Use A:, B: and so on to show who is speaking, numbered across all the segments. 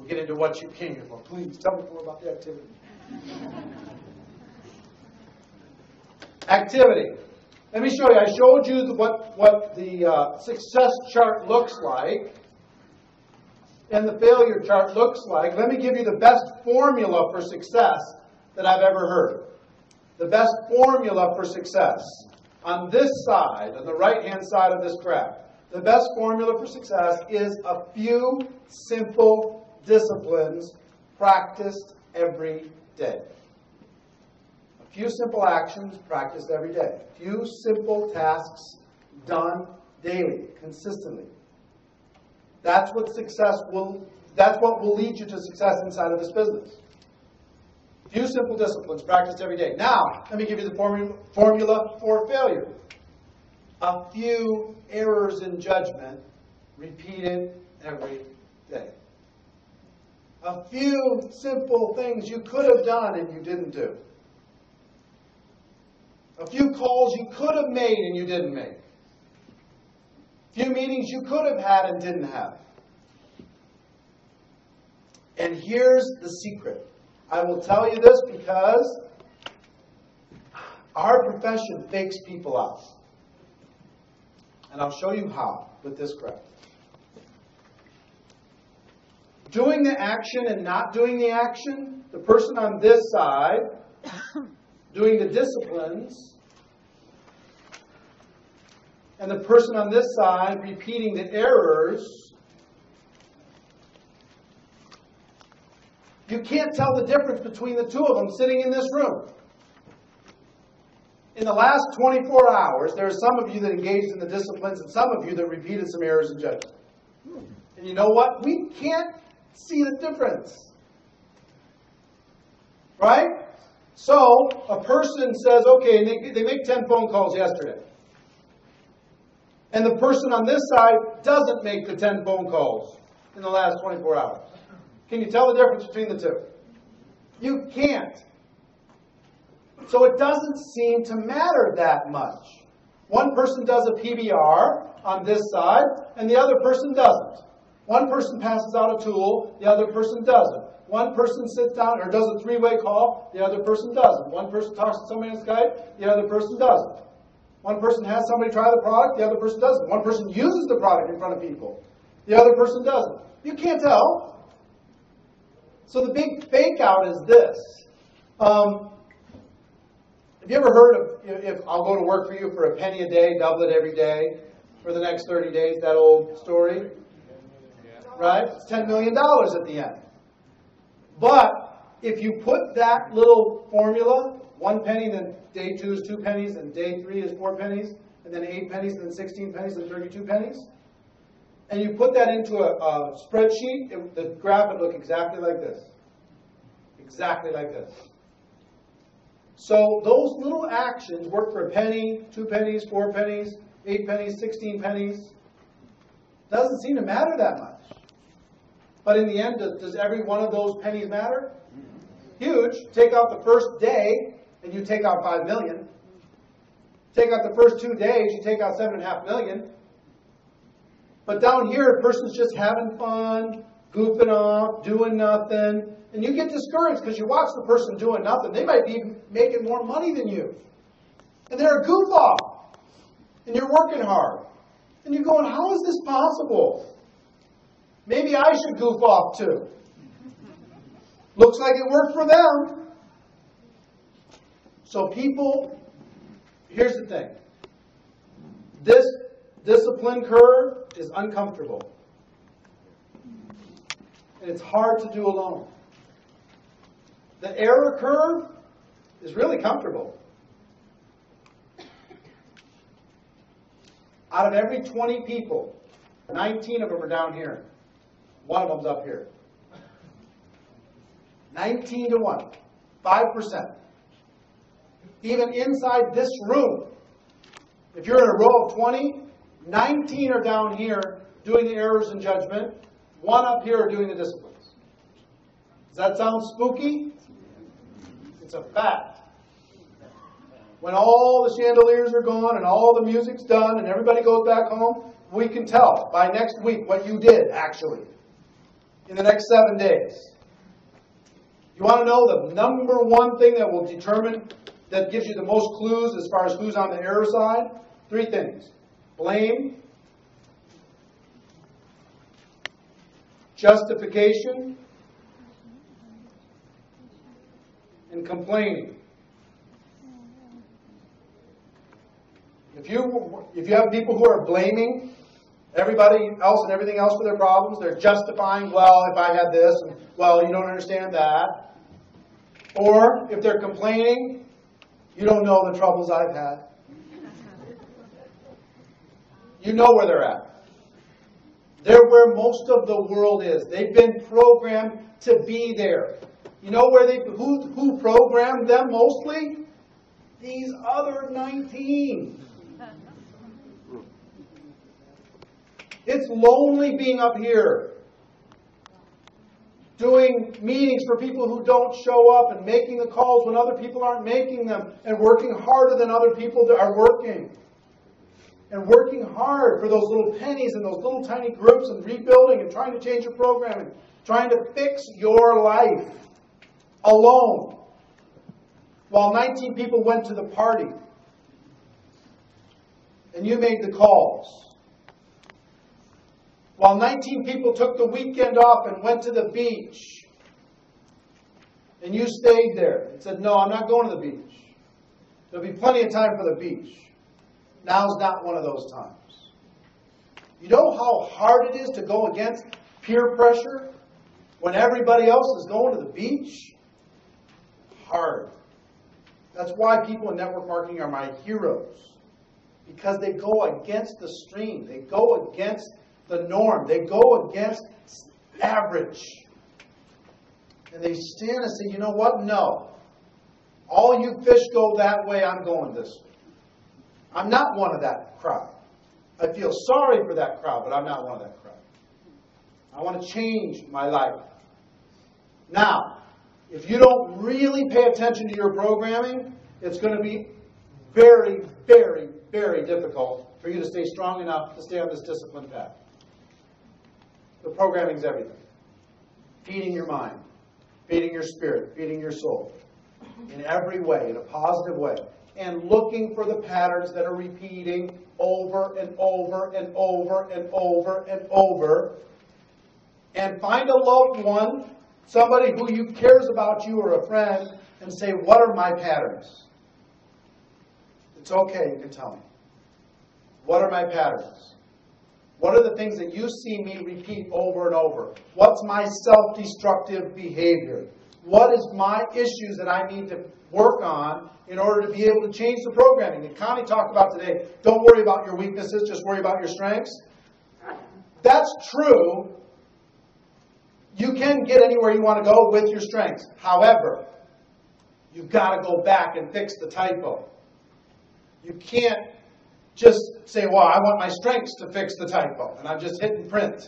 A: We'll get into what you came here for. Please tell me more about the activity. Activity. Let me show you. I showed you what the success chart looks like and the failure chart looks like. Let me give you the best formula for success that I've ever heard. The best formula for success. On this side, on the right-hand side of this graph, the best formula for success is a few simple disciplines practiced every day. A few simple actions practiced every day. A few simple tasks done daily, consistently. That's what will lead you to success inside of this business. A few simple disciplines practiced every day. Now, let me give you the formula for failure. A few errors in judgment repeated every day. A few simple things you could have done and you didn't do. A few calls you could have made and you didn't make. A few meetings you could have had and didn't have. And here's the secret. I will tell you this because our profession fakes people out. And I'll show you how with this graph. Doing the action and not doing the action, the person on this side doing the disciplines, and the person on this side repeating the errors, you can't tell the difference between the two of them sitting in this room. In the last 24 hours, there are some of you that engaged in the disciplines and some of you that repeated some errors in judgment. And you know what? We can't see the difference. Right? So, a person says, okay, they make 10 phone calls yesterday. And the person on this side doesn't make the 10 phone calls in the last 24 hours. Can you tell the difference between the two? You can't. So it doesn't seem to matter that much. One person does a PBR on this side, and the other person doesn't. One person passes out a tool, the other person doesn't. One person sits down or does a three-way call, the other person doesn't. One person talks to somebody on Skype, the other person doesn't. One person has somebody try the product, the other person doesn't. One person uses the product in front of people, the other person doesn't. You can't tell. So the big fake out is this. Have you ever heard of, if I'll go to work for you for a penny a day, double it every day for the next 30 days, that old story? Right? It's $10 million at the end. But if you put that little formula, 1 penny, then day 2 is 2 pennies, and day 3 is 4 pennies, and then 8 pennies, and then 16 pennies, and 32 pennies, and you put that into a spreadsheet, the graph would look exactly like this. Exactly like this. So those little actions work for a penny, 2 pennies, 4 pennies, 8 pennies, 16 pennies. Doesn't seem to matter that much. But in the end, does every one of those pennies matter? Huge. Take out the first day, and you take out 5 million. Take out the first 2 days, you take out 7.5 million. But down here, a person's just having fun, goofing off, doing nothing. And you get discouraged because you watch the person doing nothing. They might be making more money than you. And they're a goof off. And you're working hard. And you're going, how is this possible? Maybe I should goof off too. Looks like it worked for them. So people, here's the thing. This discipline curve is uncomfortable. And it's hard to do alone. The error curve is really comfortable. Out of every 20 people, 19 of them are down here. One of them's up here. 19 to 1. 5%. Even inside this room, if you're in a row of 20, 19 are down here doing the errors in judgment. 1 up here are doing the disciplines. Does that sound spooky? It's a fact. When all the chandeliers are gone and all the music's done and everybody goes back home, we can tell by next week what you did, actually. in the next 7 days. You want to know the number one thing that will determine, that gives you the most clues as far as who's on the error side? 3 things. Blame, justification, and complaining. If you have people who are blaming everybody else and everything else for their problems, they're justifying, well, if I had this, and, well, you don't understand that. Or if they're complaining, you don't know the troubles I've had. You know where they're at. They're where most of the world is. They've been programmed to be there. You know where who programmed them mostly? These other 19. It's lonely being up here, doing meetings for people who don't show up and making the calls when other people aren't making them, and working harder than other people that are working. And working hard for those little pennies and those little tiny groups and rebuilding and trying to change your programming, trying to fix your life alone. While 19 people went to the party and you made the calls. While 19 people took the weekend off and went to the beach, and you stayed there and said, no, I'm not going to the beach. There'll be plenty of time for the beach. Now's not one of those times. You know how hard it is to go against peer pressure when everybody else is going to the beach? Hard. That's why people in network marketing are my heroes. Because they go against the stream. They go against the norm. They go against average. And they stand and say, you know what? No. All you fish go that way, I'm going this way. I'm not one of that crowd. I feel sorry for that crowd, but I'm not one of that crowd. I want to change my life. Now, if you don't really pay attention to your programming, it's going to be very, very, very difficult for you to stay strong enough to stay on this disciplined path. The programming is everything. Feeding your mind, feeding your spirit, feeding your soul. In every way, in a positive way. And looking for the patterns that are repeating over and over and over and over and over. And find a loved one, somebody who cares about you or a friend, and say, what are my patterns? It's okay, you can tell me. What are my patterns? What are the things that you see me repeat over and over? What's my self-destructive behavior? What is my issues that I need to work on in order to be able to change the programming? And Connie talked about today, don't worry about your weaknesses, just worry about your strengths. That's true. You can get anywhere you want to go with your strengths. However, you've got to go back and fix the typo. You can't just say, well, I want my strengths to fix the typo. And I'm just hitting print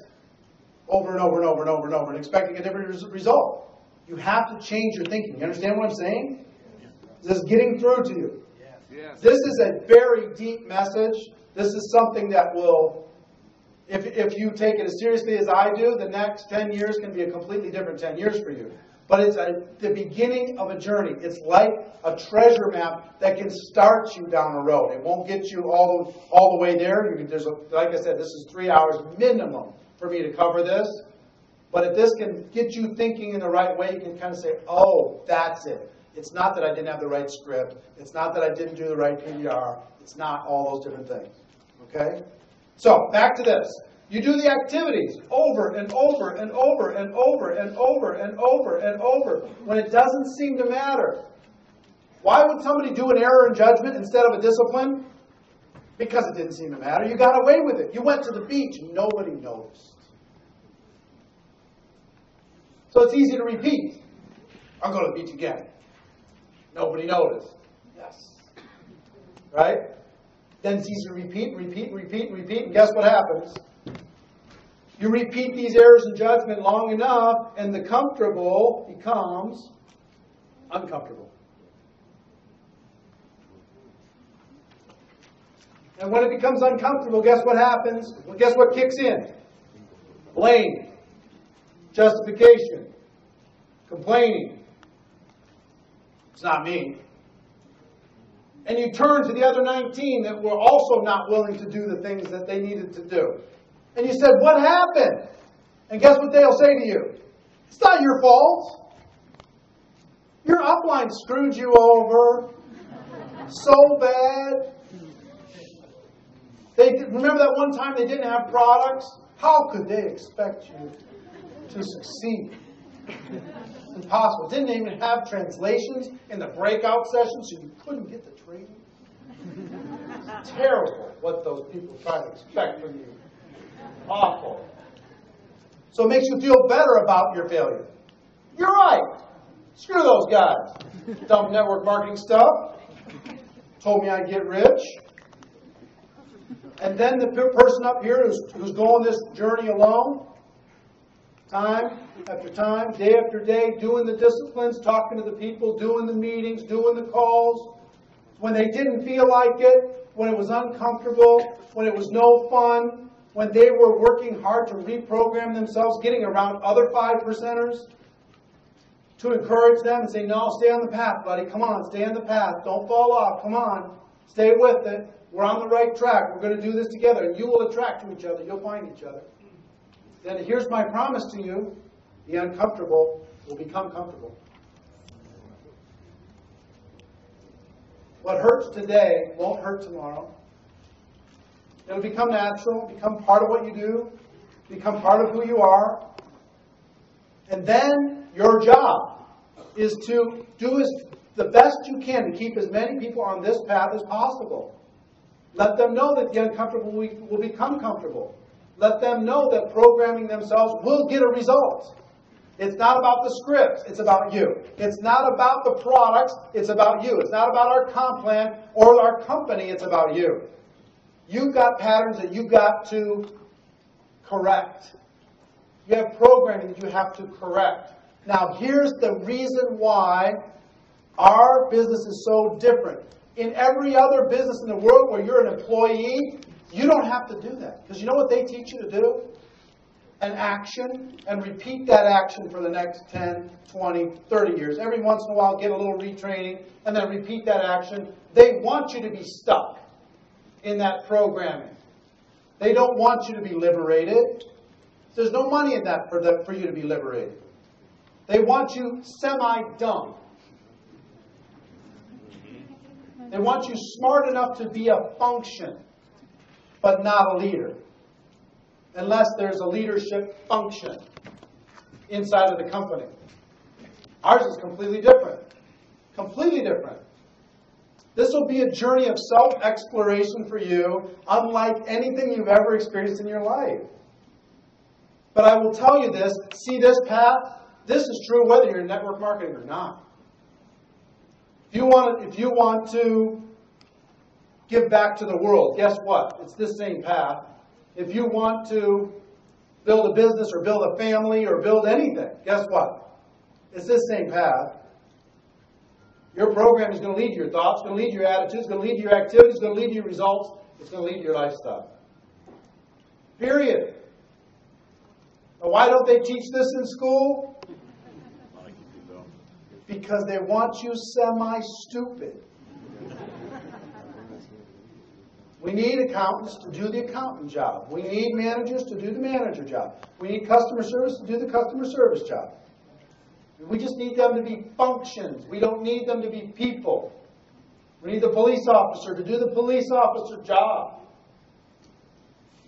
A: over and over and over and over and over and expecting a different result. You have to change your thinking. You understand what I'm saying? This is getting through to you. Yes. This is a very deep message. This is something that will, if you take it as seriously as I do, the next 10 years can be a completely different 10 years for you. But it's the beginning of a journey. It's like a treasure map that can start you down a road. It won't get you all the way there. Like I said, this is 3 hours minimum for me to cover this. But if this can get you thinking in the right way, you can kind of say, oh, that's it. It's not that I didn't have the right script. It's not that I didn't do the right PDR. It's not all those different things. Okay? So, back to this. You do the activities over and over and over and over and over and over and over when it doesn't seem to matter. Why would somebody do an error in judgment instead of a discipline? Because it didn't seem to matter. You got away with it. You went to the beach and nobody noticed. So it's easy to repeat. I'll go to the beach again. Nobody noticed. Yes. Right? Then it's easy to repeat, and guess what happens? You repeat these errors in judgment long enough, and the comfortable becomes uncomfortable. And when it becomes uncomfortable, guess what happens? Well, guess what kicks in? Blame. justification, complaining. It's not me. And you turn to the other 19 that were also not willing to do the things that they needed to do. And you said, what happened? And guess what they'll say to you? It's not your fault. Your upline screwed you over so bad. Remember that one time they didn't have products? How could they expect you to succeed? It's impossible. Didn't they even have translations in the breakout session, so you couldn't get the training? It's terrible what those people try to expect from you. Awful. So it makes you feel better about your failure. You're right. Screw those guys. Dumb network marketing stuff. Told me I'd get rich. And then the person up here who's going this journey alone, time after time, day after day, doing the disciplines, talking to the people, doing the meetings, doing the calls. When they didn't feel like it, when it was uncomfortable, when it was no fun, when they were working hard to reprogram themselves, getting around other 5%ers, to encourage them and say, no, stay on the path, buddy. Come on, stay on the path. Don't fall off. Come on. Stay with it. We're on the right track. We're going to do this together. And you will attract to each other. You'll find each other. Then here's my promise to you. The uncomfortable will become comfortable. What hurts today won't hurt tomorrow. It'll become natural, become part of what you do, become part of who you are. And then your job is to do the best you can to keep as many people on this path as possible. Let them know that the uncomfortable will become comfortable. Let them know that programming themselves will get a result. It's not about the scripts, it's about you. It's not about the products, it's about you. It's not about our comp plan or our company, it's about you. You've got patterns that you've got to correct. You have programming that you have to correct. Now, here's the reason why our business is so different. In every other business in the world where you're an employee, you don't have to do that. Because you know what they teach you to do? An action, and repeat that action for the next 10, 20, 30 years. Every once in a while, get a little retraining, and then repeat that action. They want you to be stuck in that programming. They don't want you to be liberated. There's no money in that for you to be liberated. They want you semi-dumb. They want you smart enough to be a function, but not a leader. Unless there's a leadership function inside of the company. Ours is completely different. Completely different. This will be a journey of self-exploration for you, unlike anything you've ever experienced in your life. But I will tell you this, see this path? This is true whether you're in network marketing or not. If you want to give back to the world, guess what? It's this same path. If you want to build a business or build a family or build anything, guess what? It's this same path. Your program is going to lead to your thoughts, it's going to lead to your attitudes, it's going to lead to your activities, it's going to lead to your results, it's going to lead to your lifestyle. Period. Now, why don't they teach this in school? Because they want you semi-stupid. We need accountants to do the accountant job. We need managers to do the manager job. We need customer service to do the customer service job. We just need them to be functions. We don't need them to be people. We need the police officer to do the police officer job.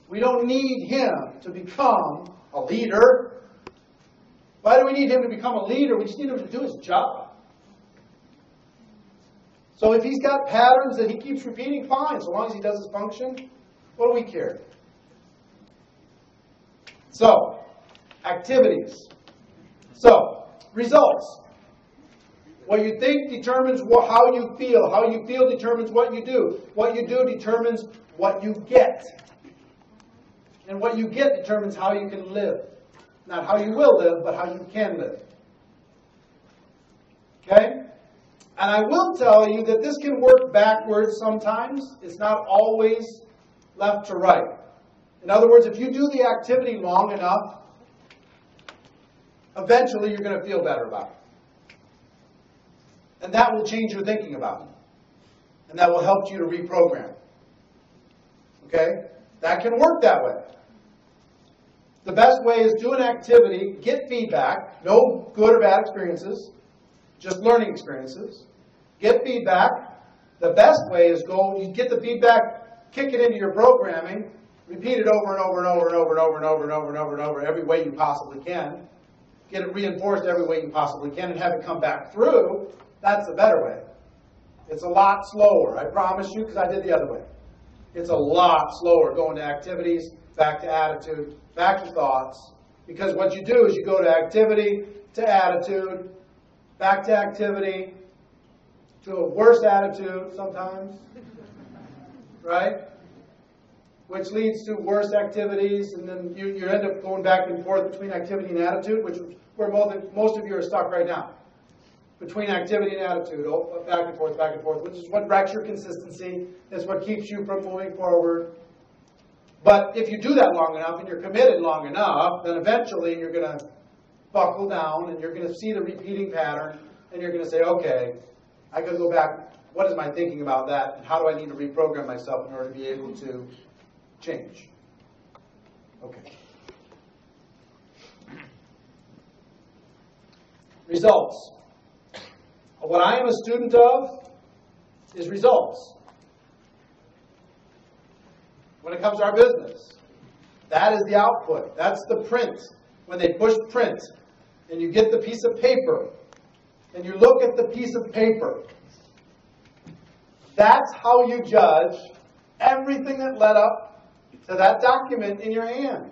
A: We don't need him to become a leader. Why do we need him to become a leader? We just need him to do his job. So if he's got patterns that he keeps repeating, fine. So long as he does his function, what do we care? So, activities. So, results. What you think determines how you feel. How you feel determines what you do. What you do determines what you get. And what you get determines how you can live. Not how you will live, but how you can live. Okay? And I will tell you that this can work backwards sometimes. It's not always left to right. In other words, if you do the activity long enough, eventually you're going to feel better about it. And that will change your thinking about it. And that will help you to reprogram. Okay? That can work that way. The best way is do an activity, get feedback, no good or bad experiences, just learning experiences. Get feedback. The best way is you get the feedback, kick it into your programming, repeat it over and over and over and over and over and over and over and over and over every way you possibly can. Get it reinforced every way you possibly can and have it come back through. That's the better way. It's a lot slower, I promise you, because I did the other way. It's a lot slower going to activities, back to attitude, back to thoughts. Because what you do is you go to activity, to attitude, back to activity, to a worse attitude sometimes, right? Which leads to worse activities, and then you end up going back and forth between activity and attitude, which is where most of you are stuck right now. Between activity and attitude, back and forth, which is what wrecks your consistency. It's what keeps you from moving forward. But if you do that long enough and you're committed long enough, then eventually you're going to buckle down and you're going to see the repeating pattern and you're going to say, okay, I got to go back. What is my thinking about that? And how do I need to reprogram myself in order to be able to change? Okay. Results. What I am a student of is results. When it comes to our business, that is the output. That's the print. When they push print, and you get the piece of paper, and you look at the piece of paper, that's how you judge everything that led up to that document in your hand.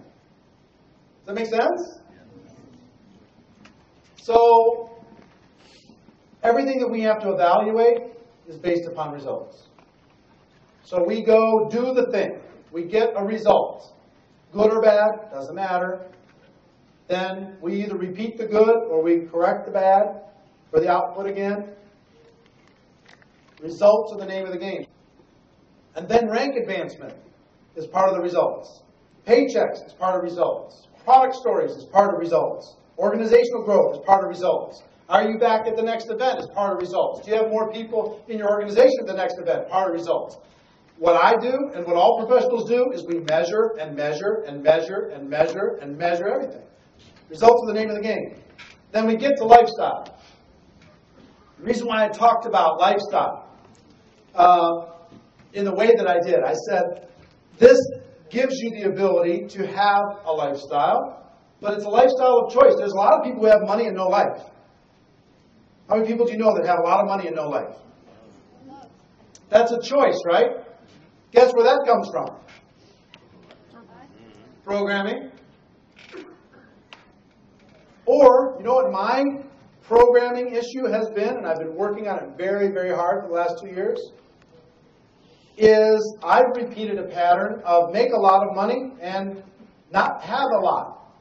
A: Does that make sense? So, everything that we have to evaluate is based upon results. So we go do the thing. We get a result. Good or bad, doesn't matter. Then we either repeat the good or we correct the bad for the output again. Results are the name of the game. And then rank advancement is part of the results. Paychecks is part of results. Product stories is part of results. Organizational growth is part of results. Are you back at the next event is part of results. Do you have more people in your organization at the next event? Part of results. What I do and what all professionals do is we measure and measure and measure and measure and measure everything. Results are the name of the game. Then we get to lifestyle. The reason why I talked about lifestyle in the way that I did, I said this gives you the ability to have a lifestyle, but it's a lifestyle of choice. There's a lot of people who have money and no life. How many people do you know that have a lot of money and no life? That's a choice, right? Guess where that comes from? Programming. Or, you know what my programming issue has been, and I've been working on it very, very hard for the last 2 years, is I've repeated a pattern of make a lot of money and not have a lot.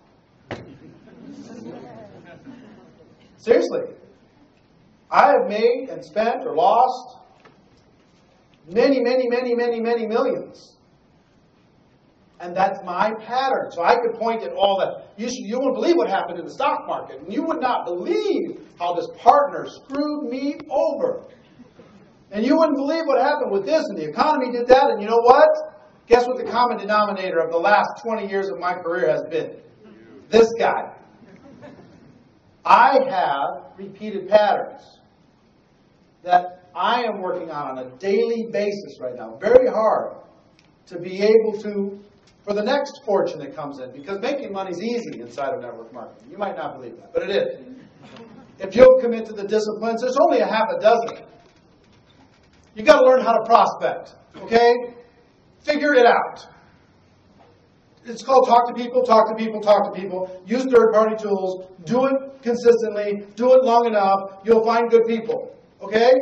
A: Seriously. I have made and spent or lost many, many, many, many, many millions. And that's my pattern. So I could point at all that. You wouldn't believe what happened in the stock market. And you would not believe how this partner screwed me over. And you wouldn't believe what happened with this, and the economy did that. And you know what? Guess what the common denominator of the last 20 years of my career has been? This guy. I have repeated patterns that I am working on a daily basis right now. Very hard to be able to, for the next fortune that comes in, because making money is easy inside of network marketing. You might not believe that, but it is. If you'll commit to the disciplines, there's only a half a dozen. You've got to learn how to prospect, okay? Figure it out. It's called talk to people, talk to people, talk to people. Use third-party tools. Do it consistently. Do it long enough. You'll find good people, okay?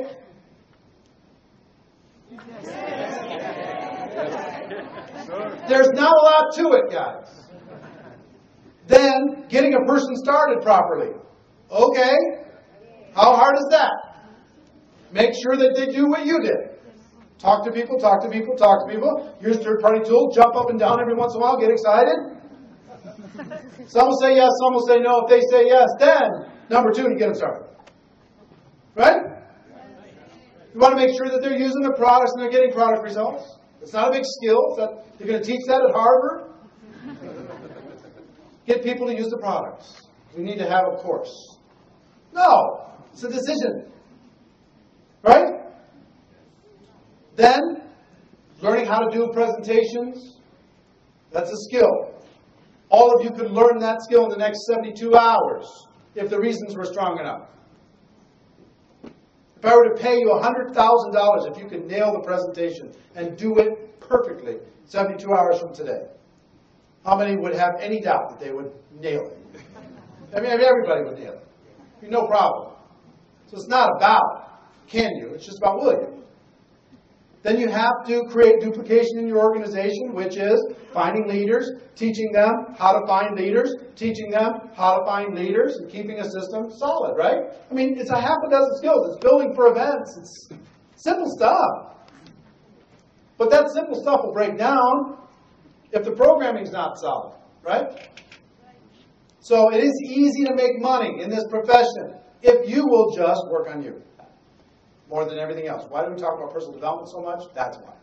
A: There's not a lot to it, guys. Then, getting a person started properly. Okay? How hard is that? Make sure that they do what you did. Talk to people, talk to people, talk to people. Use third-party tools. Jump up and down every once in a while. Get excited. Some will say yes, some will say no. If they say yes, then number 2, you get them started. Right? You want to make sure that they're using the products and they're getting product results. It's not a big skill. You're going to teach that at Harvard. Get people to use the products. We need to have a course. No. It's a decision. Right? Then, learning how to do presentations. That's a skill. All of you could learn that skill in the next 72 hours if the reasons were strong enough. If I were to pay you $100,000 if you could nail the presentation and do it perfectly 72 hours from today, how many would have any doubt that they would nail it? I mean, everybody would nail it. No problem. So it's not about can you, it's just about will you. Then you have to create duplication in your organization, which is finding leaders, teaching them how to find leaders, teaching them how to find leaders, and keeping a system solid, right? I mean, it's a half a dozen skills. It's building for events. It's simple stuff. But that simple stuff will break down if the programming is not solid, right? So it is easy to make money in this profession if you will just work on you more than everything else. Why do we talk about personal development so much? That's why.